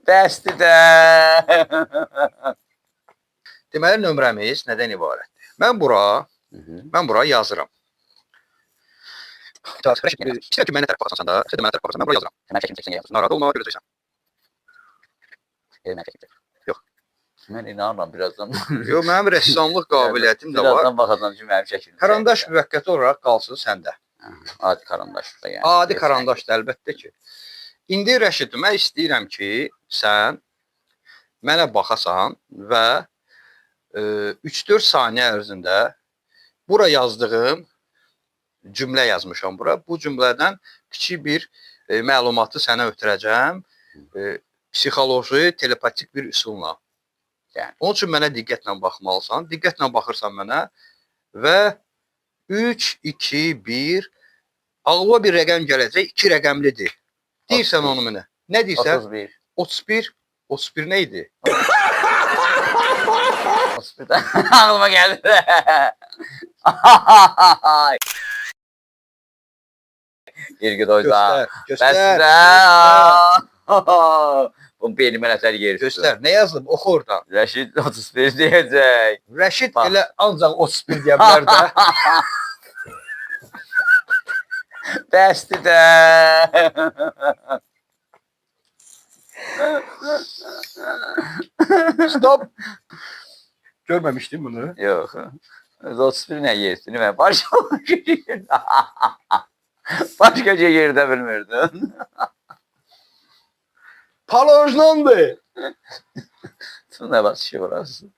Bəsdir də. Deməli, nömrəmiz nədən ibarətdir? Mən bura yazıram. İstəyir ki, mənə tərəf baxasan da, sən də mənə tərəf baxasan, mən bura yazıram. Mən çəkim çəksən yazırsın. Narahat olma, görəcəksən. Mən çəkim çəksən. Yox. Mən inanıram birazdan. Yox, mənim rəssamlıq qabiliyyətim də var. Birazdan baxacam ki, mənim şəklim. Karandaş müvəqqəti olaraq qalsın səndə. Adi karandaş da yəni. Adi karandaşdır, əlbəttə ki. İndi Rəşid, mən istəyirəm ki, sən mənə baxasan və 3-4 saniyə ərzində bura yazdığım cümlə yazmışam bura. Bu cümlədən kiçik bir məlumatı sənə ötürəcəm. Psixoloji, telepatik bir üsulla. Yəni. Onun üçün mənə diqqətlə baxmalısan. Diqqətlə baxırsan mənə və 3, 2, 1 ağlıma bir rəqəm gələcək. 2 rəqəmlidir. Deyirsən onu mənə. Nə deyirsən? 31. 31. 31 nə idi? 31. Ağlıma gəldi. İlgi doyda. Göstər. Bu benim eləsər yerisi. Göstər. Nə yazılıb? Oxu oradan. Rəşid 31 deyəcək. Rəşid elə ancaq 31 deyə bilər də. Bəsdir də. Stop. Görməmişdim bunu. Yox. 31 nə yersin? Mən başqa yerdə bilmirdim. Palojnandır. Tuna basışı burası.